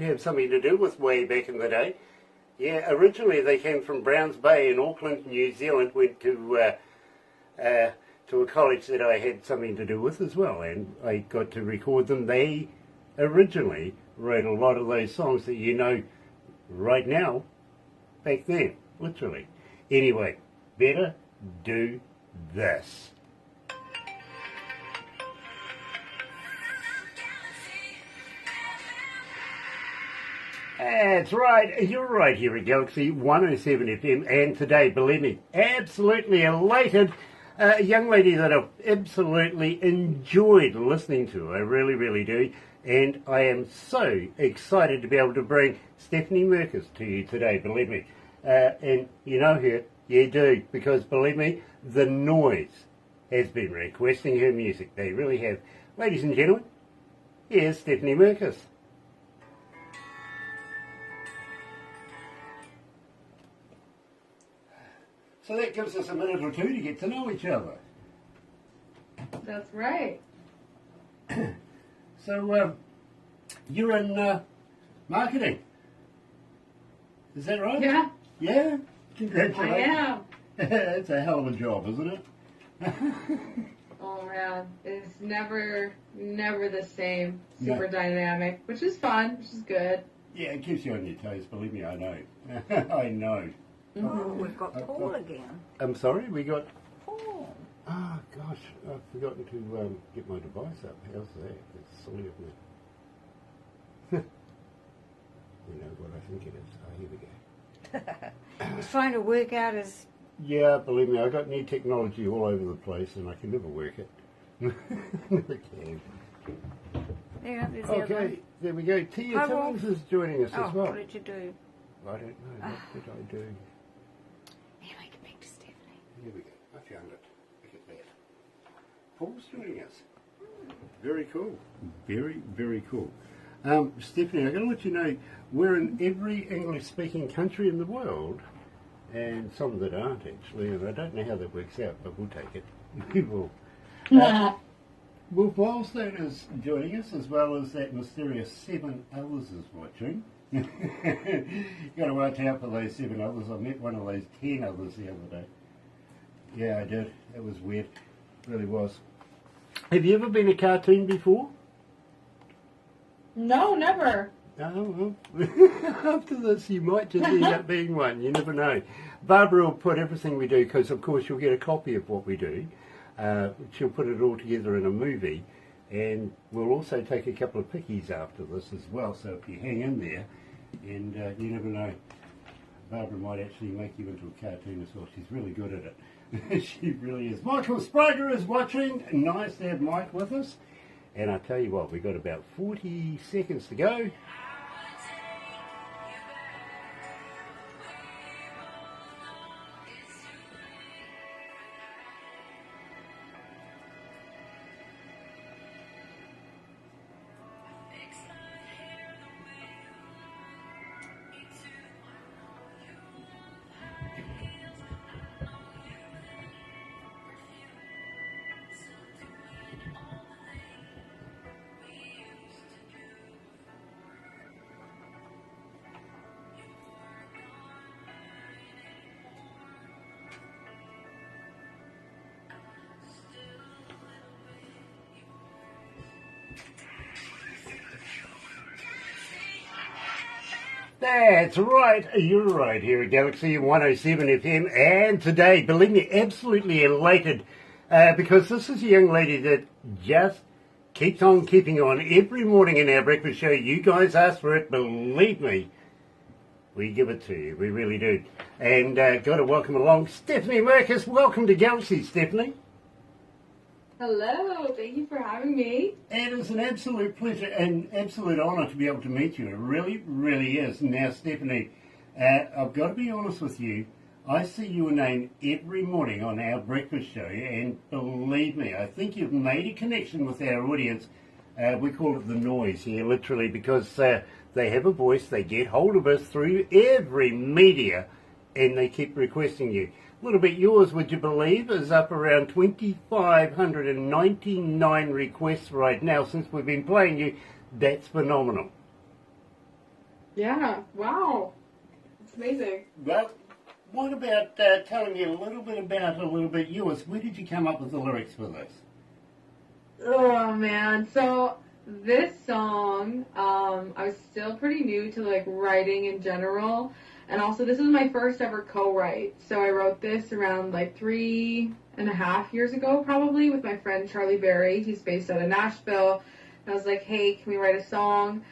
did have something to do with way back in the day. Yeah, originally they came from Browns Bay in Auckland, New Zealand, went to a college that I had something to do with as well, and I got to record them. They originally wrote a lot of those songs that you know right now, back then, literally. Anyway, better do this. That's right, you're right here at Galaxy 107 FM, and today, believe me, absolutely elated, a young lady that I've absolutely enjoyed listening to, I really, really do, and I am so excited to be able to bring Stephanie Merkus to you today, believe me, and you know her, you do, because believe me, the noise has been requesting her music, they really have. Ladies and gentlemen, here's Stephanie Merkus. So that gives us a minute or two to get to know each other. That's right. So, you're in marketing. Is that right? Yeah. Yeah? Congratulations. I am. It's a hell of a job, isn't it? Oh man, it's never the same. Super dynamic, which is fun, which is good. Yeah, it keeps you on your toes, believe me, I know. I know. Oh, we've got Paul again. I'm sorry, we got... Paul. Oh, gosh, I've forgotten to get my device up. How's that? It's silly of me. You know what I think it is. Oh, here we go. He's trying to work out his... Yeah, believe me, I've got new technology all over the place and I can never work it. Never can. Yeah, there's the other Okay, one. there we go. Tia Hi, Tillings is joining us as well. What did you do? I don't know. What did I do? Anyway, get back to Stephanie. Here we go. I found it. Look at that. Paul's joining us. Very cool. Very, very cool. Stephanie, I'm going to let you know, we're in every English-speaking country in the world, and some that aren't actually, and I don't know how that works out, but we'll take it. We will. Wolf Wildstone is joining us, as well as that mysterious 7 others is watching. You've got to watch out for those 7 others. I met one of those 10 others the other day. Yeah, I did. It was weird. It really was. Have you ever been a cartoon before? No, never. Oh, well, after this you might just end up being one. You never know. Barbara will put everything we do, because of course you'll get a copy of what we do. She'll put it all together in a movie, and we'll also take a couple of pickies after this as well, so if you hang in there, and you never know, Barbara might actually make you into a cartoon as well. She's really good at it. She really is. Michael Sprager is watching. Nice to have Mike with us. And I tell you what, we've got about 40 seconds to go. That's right, you're right here at Galaxy 107 FM, and today, believe me, absolutely elated, because this is a young lady that just keeps on keeping on every morning in our breakfast show. You guys ask for it, believe me, we give it to you, we really do. And got to welcome along Stephanie Merkus. Welcome to Galaxy, Stephanie. Hello, thank you for having me. It is an absolute pleasure and absolute honour to be able to meet you. It really, really is. Now, Stephanie, I've got to be honest with you. I see your name every morning on our breakfast show, and believe me, I think you've made a connection with our audience. We call it the noise here, literally, because they have a voice. They get hold of us through every media, and they keep requesting you. A little bit yours, would you believe, is up around 2,599 requests right now since we've been playing you. That's phenomenal. Yeah. Wow. It's amazing. Well, what about telling me a little bit yours? Where did you come up with the lyrics for this? Oh man. So this song, I was still pretty new to like writing in general. And also this was my first ever co-write. So I wrote this around like 3.5 years ago probably with my friend Charlie Berry. He's based out of Nashville. And I was like, hey, can we write a song?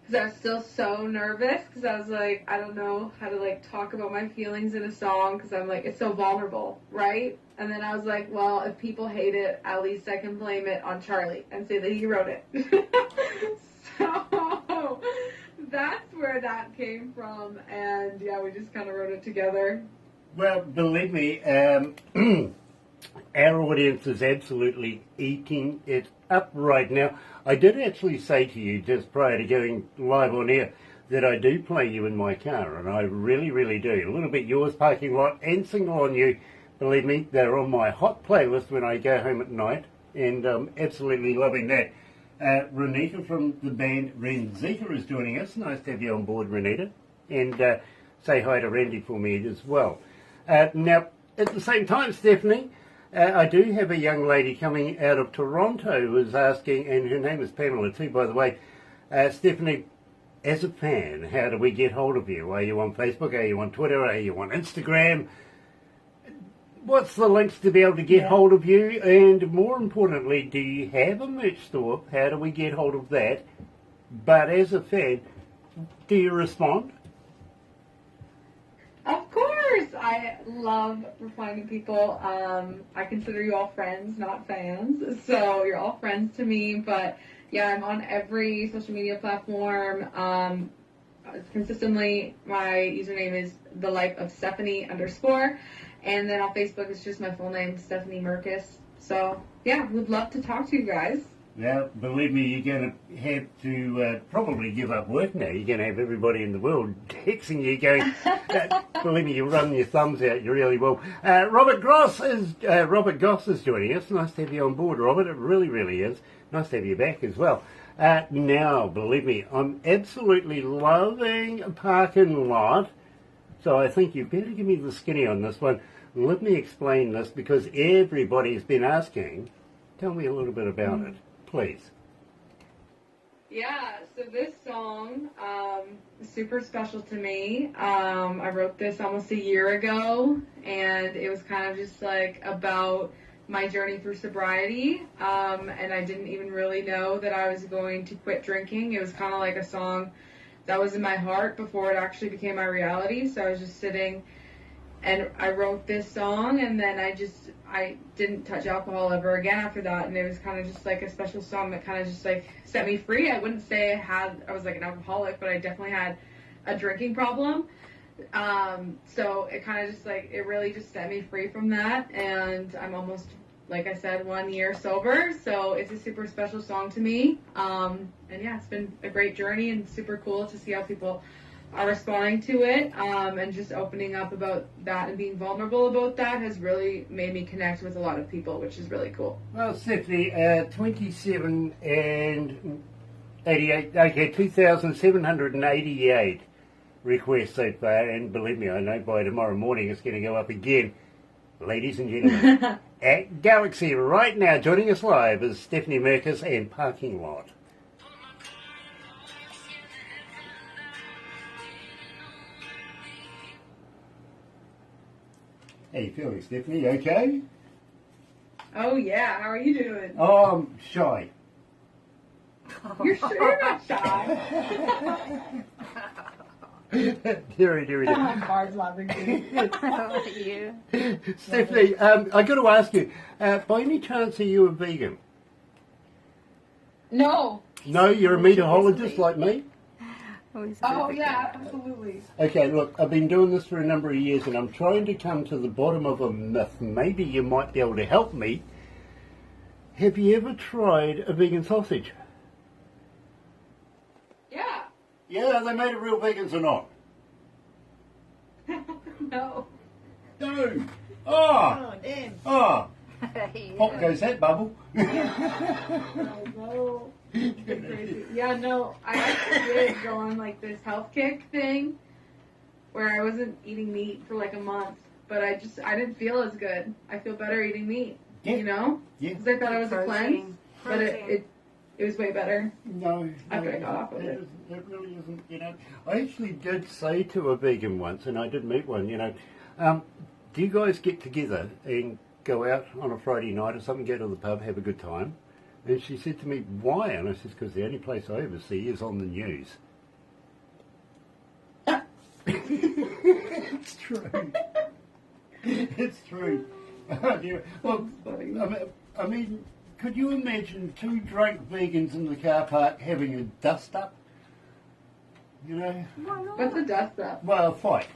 Because I was still so nervous because I was like, I don't know how to like talk about my feelings in a song because I'm like, it's so vulnerable, right? And then I was like, well, if people hate it, at least I can blame it on Charlie and say that he wrote it. So that's where that came from. And yeah, we just kind of wrote it together. Well, believe me, our audience is absolutely eating it up right now. I did actually say to you just prior to going live on air that I do play you in my car, and I really, really do. A little bit yours, Parking Lot, and Single on You. Believe me, they're on my hot playlist when I go home at night, and I'm absolutely loving that. Renita from the band Renzita is joining us. Nice to have you on board, Renita. And say hi to Randy for me as well. Now, at the same time, Stephanie, I do have a young lady coming out of Toronto who is asking, and her name is Pamela too, by the way. Stephanie, as a fan, how do we get hold of you? Are you on Facebook? Are you on Twitter? Are you on Instagram? What's the links to be able to get hold of you? And more importantly, do you have a merch store? How do we get hold of that? But as a fan, do you respond? Of course! I love replying to people. I consider you all friends, not fans. So you're all friends to me. But yeah, I'm on every social media platform. Consistently, my username is the life of Stephanie _. And then on Facebook, it's just my full name, Stephanie Merkus. So yeah, would love to talk to you guys. Now, believe me, you're going to have to probably give up work now. You're going to have everybody in the world texting you going, believe me, you're running your thumbs out, you really will. Robert Goss is joining us. Nice to have you on board, Robert. It really, really is. Nice to have you back as well. Now, believe me, I'm absolutely loving Parking Lot. So I think you better give me the skinny on this one. Let me explain this because everybody's been asking. Tell me a little bit about it, please. Yeah, so this song is super special to me. I wrote this almost a year ago, and it was kind of just like about my journey through sobriety, and I didn't even really know that I was going to quit drinking. It was kind of like a song that was in my heart before it actually became my reality. So I was just sitting and I wrote this song, and then I didn't touch alcohol ever again after that, and it was kind of just like a special song that kind of just like set me free. I wouldn't say I was like an alcoholic, but I definitely had a drinking problem. So it kind of just like, it really just set me free from that, and I'm almost, like I said, 1 year sober, so it's a super special song to me. And yeah, it's been a great journey and super cool to see how people are responding to it, and just opening up about that and being vulnerable about that has really made me connect with a lot of people, which is really cool. Well, Stephanie, 27 and 88, okay, 2,788 requests so far, and believe me, I know by tomorrow morning it's going to go up again. Ladies and gentlemen, at Galaxy right now, joining us live is Stephanie Merkus and Parking Lot. How you feeling, Stephanie? You okay? Oh yeah, how are you doing? Oh, I'm shy. You're sure you're not shy? Deary. Bard's laughing too. Oh, you. Stephanie, I got to ask you, by any chance are you a vegan? No. No, you're a meatologist like me? Oh yeah, absolutely. Okay, look, I've been doing this for a number of years and I'm trying to come to the bottom of a myth. Maybe you might be able to help me. Have you ever tried a vegan sausage? Yeah. Yeah, are they made of real vegans or not? No. No. Oh. damn. Oh. Yeah. Pop goes that bubble. Oh, no. It's crazy. Yeah, no, I actually did go on like this health kick thing where I wasn't eating meat for like a month, but I didn't feel as good. I feel better eating meat, you know? Yeah. Because I thought it was a cleanse, but it was way better. No, after I got off of it. It really isn't, you know. I actually did say to a vegan once, and I did meet one, you know, do you guys get together and go out on a Friday night or something, go to the pub, have a good time? And she said to me, why? And I said, because the only place I ever see is on the news. It's true. It's true. Oh dear. Well, I mean, could you imagine two drunk vegans in the car park having a dust-up? You know? What's a dust-up? Well, a fight.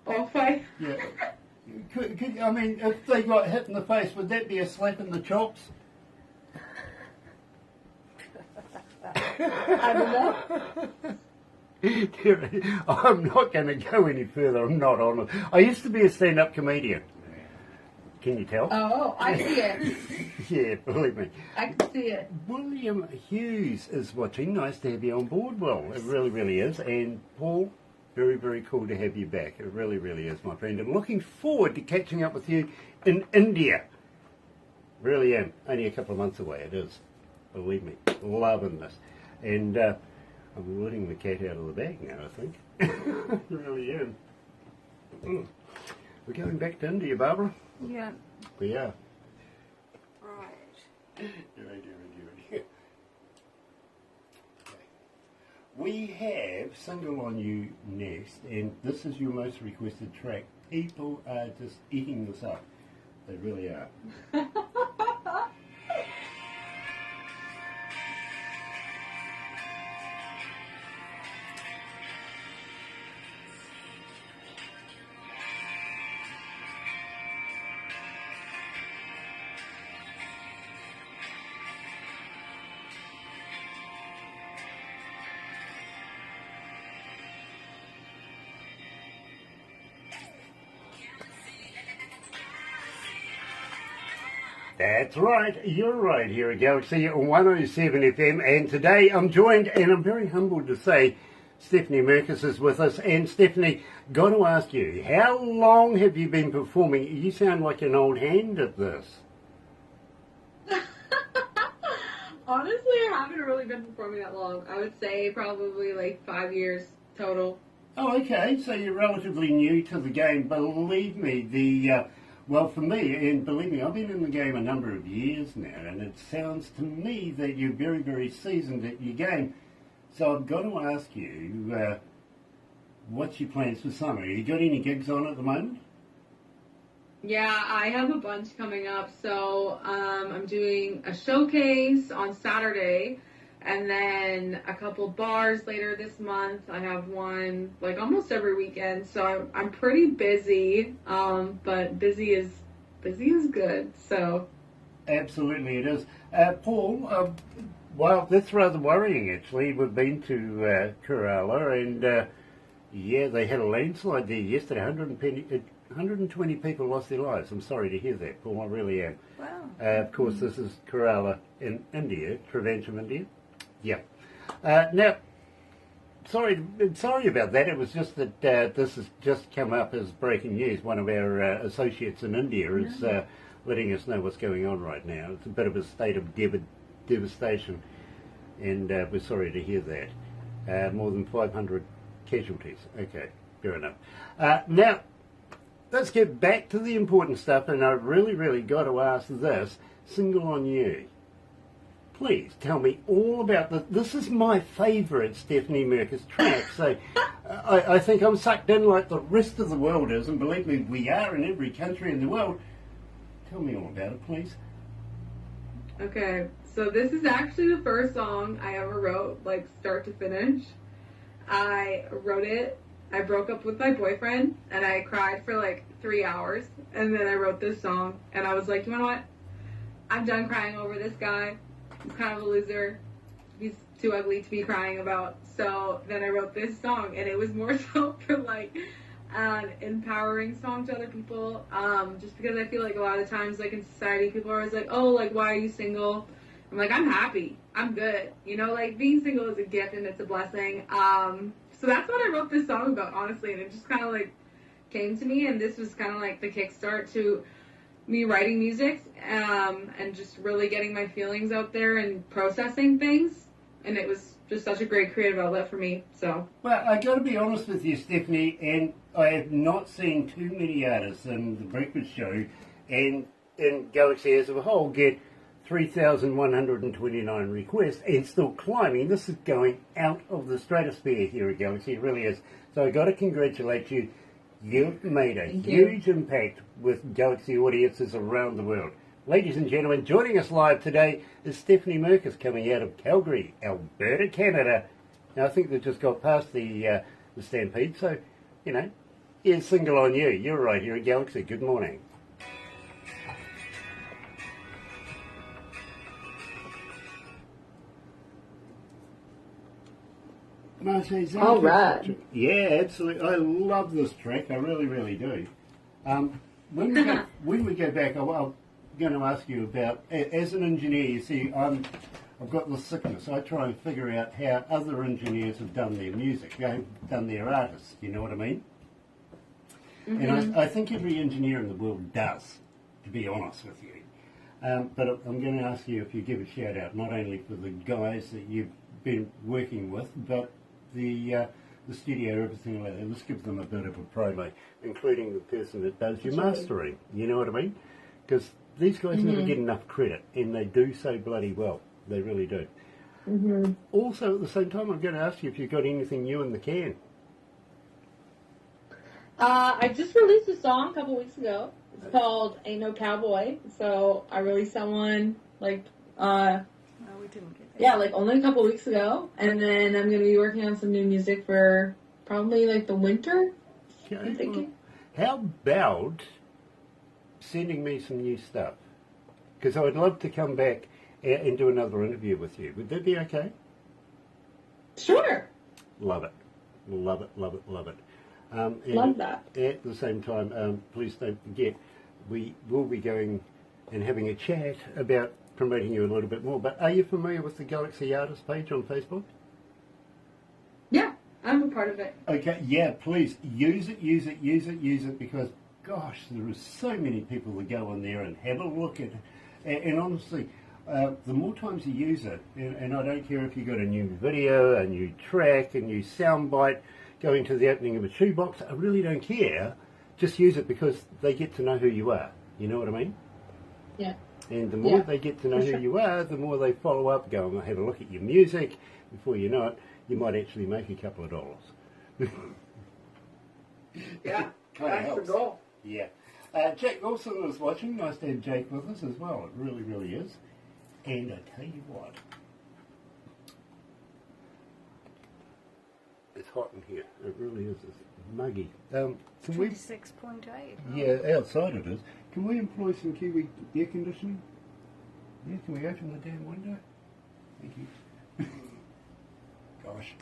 Oh, fight? Yeah. I mean, if they got hit in the face, would that be a slap in the chops? I don't know. I'm not going to go any further. I'm not on it. I used to be a stand-up comedian. Can you tell? Oh, I see it. Yeah, believe me. I can see it. William Hughes is watching. Nice to have you on board. Well, it really, really is. And Paul, very, very cool to have you back. It really, really is, my friend. I'm looking forward to catching up with you in India. Really am. Only a couple of months away, it is. Believe me. Loving this. And I'm letting the cat out of the bag now, I think. I really am. We're going back to India, Barbara? Yeah. We are. Right. We have Single on You next, and this is your most requested track. People are just eating this up. They really are. That's right, you're right here at Galaxy107 FM, and today I'm joined, and I'm very humbled to say, Stephanie Merkus is with us. And Stephanie, got to ask you, how long have you been performing? You sound like an old hand at this. Honestly, I haven't really been performing that long. I would say probably like 5 years total. Oh, okay, so you're relatively new to the game. Believe me, well, for me, and believe me, I've been in the game a number of years now, and it sounds to me that you're very, very seasoned at your game. So I've got to ask you, what's your plans for summer? You got any gigs on at the moment? Yeah, I have a bunch coming up. So I'm doing a showcase on Saturday, and then a couple bars later this month. I have one like almost every weekend, so I'm pretty busy. But busy is good. So absolutely, it is. Paul, well, that's rather worrying actually. We've been to Kerala, and yeah, they had a landslide there yesterday. 120 people lost their lives. I'm sorry to hear that, Paul. I really am. Wow. Of course, this is Kerala in India, Travancore, India. Yeah. Now, sorry about that. It was just that this has just come up as breaking news. One of our associates in India is letting us know what's going on right now. It's a bit of a state of devastation, and we're sorry to hear that. More than 500 casualties. Okay, fair enough. Now, let's get back to the important stuff, and I really, really got to ask this. Single on You. Please tell me all about this. This is my favourite Stephanie Merkus track, so I think I'm sucked in like the rest of the world is, and believe me, we are in every country in the world. Tell me all about it, please. okay, so this is actually the first song I ever wrote, like start to finish. I wrote it. I broke up with my boyfriend, and I cried for like 3 hours, and then I wrote this song, and I was like, you know what? I'm done crying over this guy. He's kind of a loser. He's too ugly to be crying about. So then I wrote this song, and it was more so for like an empowering song to other people. Just because I feel like a lot of times, like in society, people are always like, "Oh, like why are you single?" I'm like, I'm happy. I'm good. You know, like being single is a gift and it's a blessing. So that's what I wrote this song about, honestly. And it just kind of like came to me. And this was kind of like the kickstart to me writing music and just really getting my feelings out there and processing things. And it was just such a great creative outlet for me. So. Well, I got to be honest with you, Stephanie, and I have not seen too many artists in the Breakfast Show and in Galaxy as a whole get 3,129 requests and still climbing. This is going out of the stratosphere here at Galaxy. It really is. So I got to congratulate you. You've made a huge impact with Galaxy audiences around the world. Ladies and gentlemen, joining us live today is Stephanie Merkus, coming out of Calgary, Alberta, Canada. Now, I think they just got past the Stampede, so, you know, here's Single on You. You're right here at Galaxy. Good morning. All right. Yeah, absolutely. I love this track. I really, really do. When we go back, I'm going to ask you about, as an engineer, you see, I've got this sickness. I try and figure out how other engineers have done their music, done their artists. You know what I mean? Mm-hmm. And I think every engineer in the world does, to be honest with you. But I'm going to ask you if you give a shout out, not only for the guys that you've been working with, but the studio, everything like that. Let's give them a bit of a promo, including the person that does your mastering. You know what I mean? Because these guys never get enough credit, and they do so bloody well. They really do. Mm-hmm. Also, at the same time, I'm going to ask you if you've got anything new in the can. I just released a song a couple weeks ago. It's called Ain't No Cowboy. So I released that one like No, we didn't get that. yeah, like only a couple weeks ago. And then I'm gonna be working on some new music for probably like the winter. Okay. I'm thinking. How about sending me some new stuff? Because I would love to come back and do another interview with you. Would that be okay? Sure. Love it. Love it, love it, love it. And Love that. At the same time, please don't forget, we will be going and having a chat about promoting you a little bit more. But are you familiar with the Galaxy Artist page on Facebook? Yeah, I'm a part of it. Okay, yeah, please use it, because, gosh, there are so many people that go on there and have a look at it. And honestly, the more times you use it, and I don't care if you got a new video, a new track, a new soundbite, going to the opening of a shoebox, I really don't care. Just use it because they get to know who you are. You know what I mean? Yeah. And the more they get to know who you are, the more they follow up, go and have a look at your music. Before you know it, you might actually make a couple of dollars. Yeah, that's the goal. Yeah. Jake Wilson is watching. Nice to have Jake with us as well. It really, really is. And I tell you what, it's hot in here. It really is. It's muggy. Can we? 26.8. Yeah, outside it is. Can we employ some Kiwi air conditioning? Yeah, can we open the damn window? Thank you. Gosh.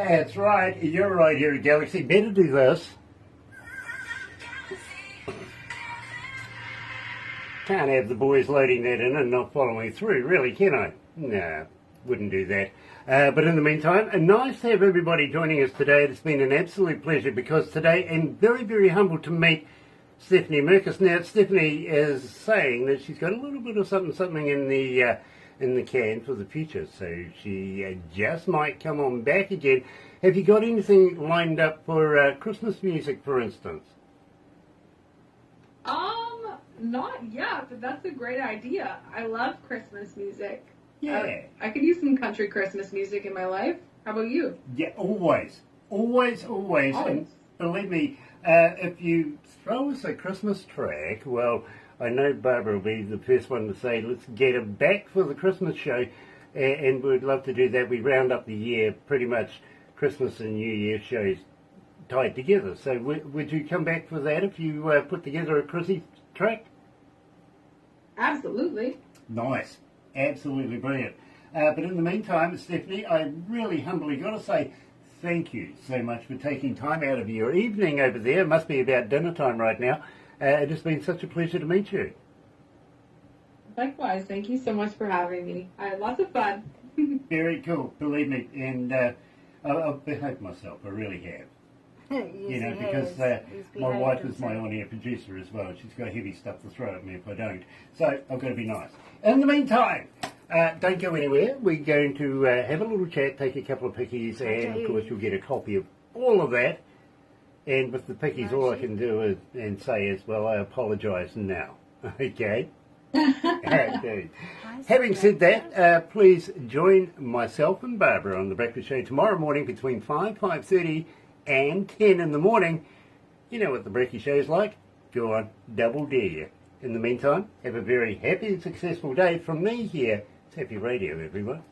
That's right. You're right here at Galaxy. Better do this. Can't have the boys loading that in and not following through, really, can I? No, wouldn't do that. But in the meantime, nice to have everybody joining us today. It's been an absolute pleasure because today, and very, very humbled to meet Stephanie Merkus. Now, Stephanie is saying that she's got a little bit of something in the can for the future, so she just might come on back again. Have you got anything lined up for Christmas music, for instance? Not yet, but that's a great idea. I love Christmas music. Yeah. I could use some country Christmas music in my life. How about you? Yeah, always. Believe me, if you throw us a Christmas track, well, I know Barbara will be the first one to say, let's get her back for the Christmas show, and we'd love to do that. We round up the year, pretty much Christmas and New Year shows tied together. So would you come back for that if you put together a Chrissy track? Absolutely. Nice. Absolutely brilliant. But in the meantime, Stephanie, I really humbly got to say thank you so much for taking time out of your evening over there. It must be about dinner time right now. It has been such a pleasure to meet you. Likewise. Thank you so much for having me. I had lots of fun. Very cool, believe me. And I've behaved myself. I really have. Yes, because my wife is my on-air producer as well. She's got heavy stuff to throw at me if I don't. So I've got to be nice. In the meantime, don't go anywhere. We're going to have a little chat, take a couple of pickies, and of course you'll get a copy of all of that. And with the pickies, all I can do is and say is, well, I apologise now. Okay? Okay. Having said that, please join myself and Barbara on The Breakfast Show tomorrow morning between 5:30 and 10 in the morning. You know what The Breakfast Show is like. Go on, double dare you. In the meantime, have a very happy and successful day from me here. It's Happy Radio, everyone.